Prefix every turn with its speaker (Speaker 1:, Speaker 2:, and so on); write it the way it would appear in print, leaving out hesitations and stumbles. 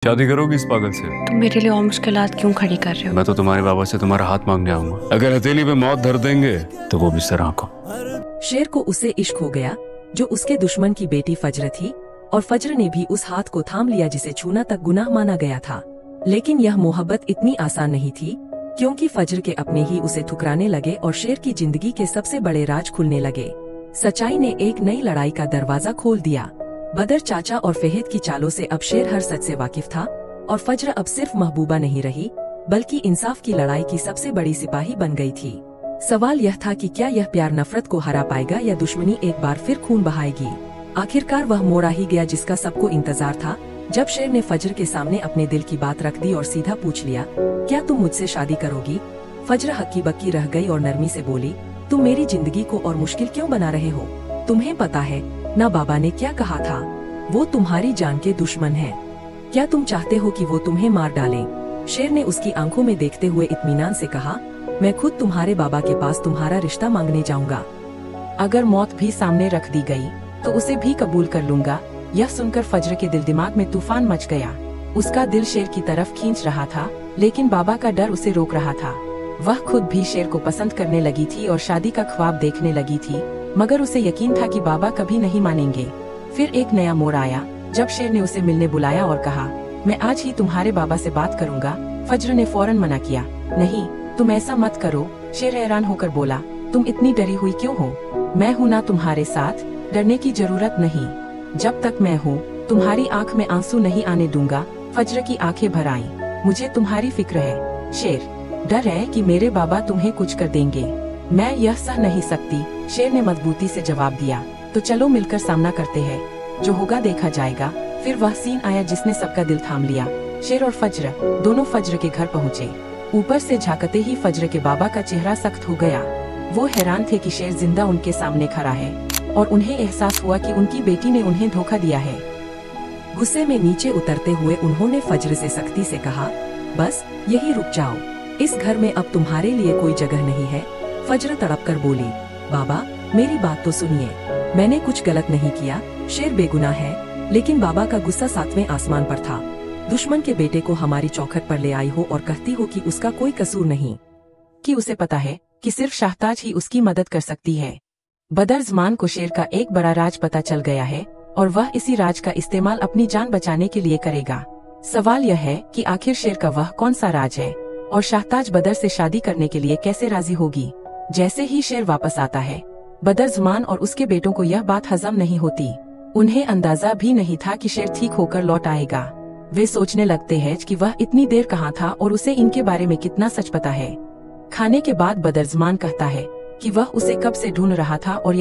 Speaker 1: शादी करोगी इस पागल से?
Speaker 2: तुम मेरे लिए और मुश्किलात क्यों खड़ी कर रहे हो?
Speaker 1: मैं तो तुम्हारे बाबा से तुम्हारा हाथ मांगने आऊंगा। अगर हथेली पे मौत धर देंगे तो वो भी सराह को।
Speaker 3: शेर को उससे इश्क हो गया जो उसके दुश्मन की बेटी फज्र थी, और फज्र ने भी उस हाथ को थाम लिया जिसे छूना तक गुनाह माना गया था। लेकिन यह मोहब्बत इतनी आसान नहीं थी, क्योंकि फज्र के अपने ही उसे ठुकराने लगे और शेर की जिंदगी के सबसे बड़े राज खुलने लगे। सच्चाई ने एक नई लड़ाई का दरवाजा खोल दिया। बदर चाचा और फहद की चालों से अब शेर हर सच से वाकिफ था, और फज्र अब सिर्फ महबूबा नहीं रही बल्कि इंसाफ की लड़ाई की सबसे बड़ी सिपाही बन गई थी। सवाल यह था कि क्या यह प्यार नफरत को हरा पाएगा या दुश्मनी एक बार फिर खून बहाएगी। आखिरकार वह मोड़ आ ही गया जिसका सबको इंतजार था, जब शेर ने फज्र के सामने अपने दिल की बात रख दी और सीधा पूछ लिया, क्या तुम मुझसे शादी करोगी? फज्र हक्की बक्की रह गई और नरमी से बोली, तुम मेरी जिंदगी को और मुश्किल क्यों बना रहे हो? तुम्हें पता है ना बाबा ने क्या कहा था, वो तुम्हारी जान के दुश्मन है। क्या तुम चाहते हो कि वो तुम्हें मार डालें? शेर ने उसकी आंखों में देखते हुए इत्मीनान से कहा, मैं खुद तुम्हारे बाबा के पास तुम्हारा रिश्ता मांगने जाऊंगा। अगर मौत भी सामने रख दी गई तो उसे भी कबूल कर लूंगा। यह सुनकर फज्र के दिल दिमाग में तूफान मच गया। उसका दिल शेर की तरफ खींच रहा था, लेकिन बाबा का डर उसे रोक रहा था। वह खुद भी शेर को पसंद करने लगी थी और शादी का ख्वाब देखने लगी थी, मगर उसे यकीन था कि बाबा कभी नहीं मानेंगे। फिर एक नया मोड़ आया जब शेर ने उसे मिलने बुलाया और कहा, मैं आज ही तुम्हारे बाबा से बात करूंगा। फज्र ने फौरन मना किया, नहीं तुम ऐसा मत करो। शेर हैरान होकर बोला, तुम इतनी डरी हुई क्यों हो? मैं हूँ ना तुम्हारे साथ, डरने की जरूरत नहीं। जब तक मैं हूँ तुम्हारी आंख में आंसू नहीं आने दूंगा। फज्र की आंखें भर आईं, मुझे तुम्हारी फिक्र है शेर, डर है कि मेरे बाबा तुम्हें कुछ कर देंगे। मैं यह सह नहीं सकती। शेर ने मजबूती से जवाब दिया, तो चलो मिलकर सामना करते हैं, जो होगा देखा जाएगा। फिर वह सीन आया जिसने सबका दिल थाम लिया। शेर और फज्र दोनों फज्र के घर पहुँचे। ऊपर से झांकते ही फज्र के बाबा का चेहरा सख्त हो गया। वो हैरान थे कि शेर जिंदा उनके सामने खड़ा है, और उन्हें एहसास हुआ कि उनकी बेटी ने उन्हें धोखा दिया है। गुस्से में नीचे उतरते हुए उन्होंने फज्र से सख्ती से कहा, बस यही रुक जाओ, इस घर में अब तुम्हारे लिए कोई जगह नहीं है। फज्र तड़प कर बोली, बाबा मेरी बात तो सुनिए, मैंने कुछ गलत नहीं किया। शेर बेगुनाह है, लेकिन बाबा का गुस्सा सातवें आसमान पर था। दुश्मन के बेटे को हमारी चौखट पर ले आई हो और कहती हो कि उसका कोई कसूर नहीं, कि उसे पता है कि सिर्फ शाहताज ही उसकी मदद कर सकती है। बदर ज़मान को शेर का एक बड़ा राज पता चल गया है, और वह इसी राज का इस्तेमाल अपनी जान बचाने के लिए करेगा। सवाल यह है कि आखिर शेर का वह कौन सा राज है, और शाहताज बदर से शादी करने के लिए कैसे राजी होगी। जैसे ही शेर वापस आता है, बदर ज़मान और उसके बेटों को यह बात हजम नहीं होती। उन्हें अंदाजा भी नहीं था कि शेर ठीक होकर लौट आएगा। वे सोचने लगते हैं कि वह इतनी देर कहाँ था और उसे इनके बारे में कितना सच पता है। खाने के बाद बदर ज़मान कहता है कि वह उसे कब से ढूंढ रहा था और